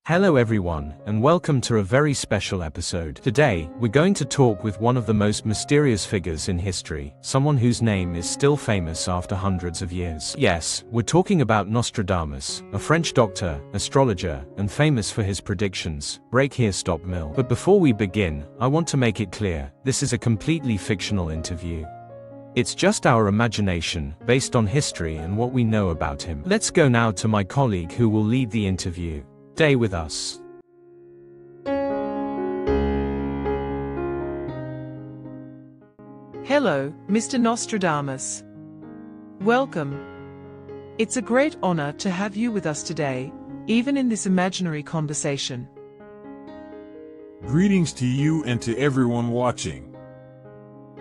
Hello everyone, and welcome to a very special episode. Today, we're going to talk with one of the most mysterious figures in history, someone whose name is still famous after hundreds of years. Yes, we're talking about Nostradamus, a French doctor, astrologer, and famous for his predictions. Break here, stop mill. But before we begin, I want to make it clear, this is a completely fictional interview. It's just our imagination, based on history and what we know about him. Let's go now to my colleague who will lead the interview. Stay with us. Hello, Mr. Nostradamus. Welcome. It's a great honor to have you with us today, even in this imaginary conversation. Greetings to you and to everyone watching.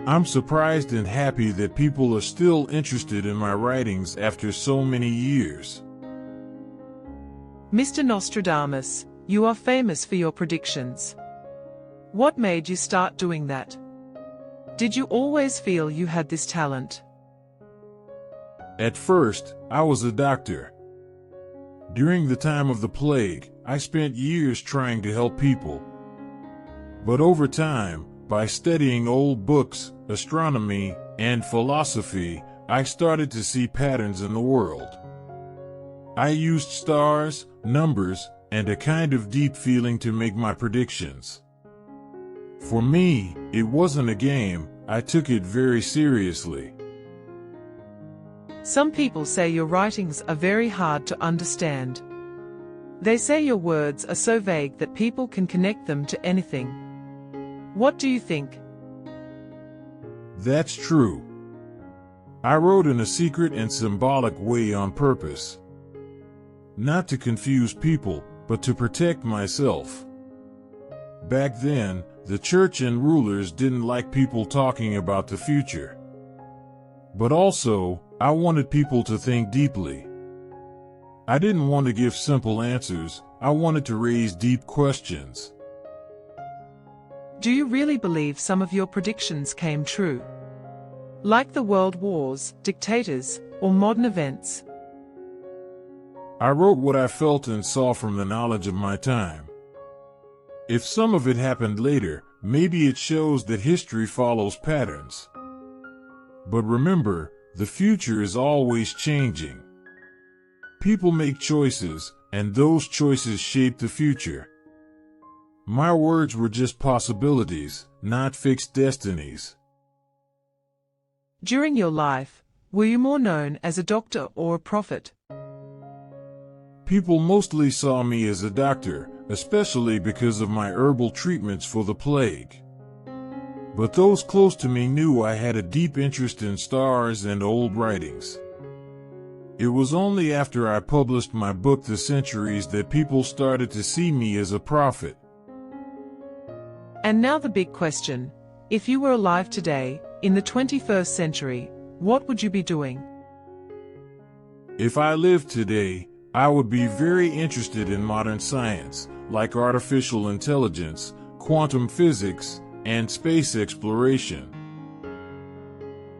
I'm surprised and happy that people are still interested in my writings after so many years. Mr. Nostradamus, you are famous for your predictions. What made you start doing that? Did you always feel you had this talent? At first, I was a doctor. During the time of the plague, I spent years trying to help people. But over time, by studying old books, astronomy, and philosophy, I started to see patterns in the world. I used stars, numbers, and a kind of deep feeling to make my predictions. For me, it wasn't a game, I took it very seriously. Some people say your writings are very hard to understand. They say your words are so vague that people can connect them to anything. What do you think? That's true. I wrote in a secret and symbolic way on purpose. Not to confuse people, but to protect myself. Back then, the church and rulers didn't like people talking about the future. But also, I wanted people to think deeply. I didn't want to give simple answers, I wanted to raise deep questions. Do you really believe some of your predictions came true? Like the world wars, dictators, or modern events? I wrote what I felt and saw from the knowledge of my time. If some of it happened later, maybe it shows that history follows patterns. But remember, the future is always changing. People make choices, and those choices shape the future. My words were just possibilities, not fixed destinies. During your life, were you more known as a doctor or a prophet? People mostly saw me as a doctor, especially because of my herbal treatments for the plague. But those close to me knew I had a deep interest in stars and old writings. It was only after I published my book The Centuries that people started to see me as a prophet. And now the big question. If you were alive today, in the 21st century, what would you be doing? If I lived today, I would be very interested in modern science, like artificial intelligence, quantum physics, and space exploration.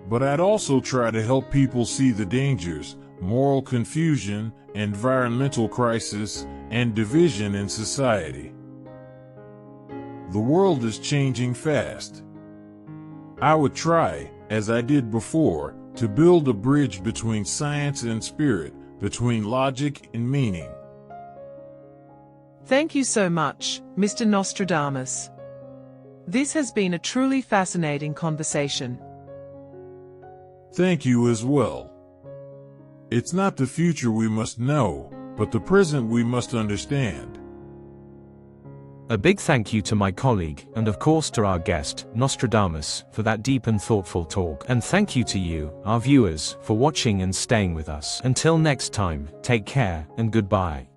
But I'd also try to help people see the dangers, moral confusion, environmental crisis, and division in society. The world is changing fast. I would try, as I did before, to build a bridge between science and spirit, between logic and meaning. Thank you so much, Mr. Nostradamus. This has been a truly fascinating conversation. Thank you as well. It's not the future we must know, but the present we must understand. A big thank you to my colleague, and of course to our guest, Nostradamus, for that deep and thoughtful talk. And thank you to you, our viewers, for watching and staying with us. Until next time, take care, and goodbye.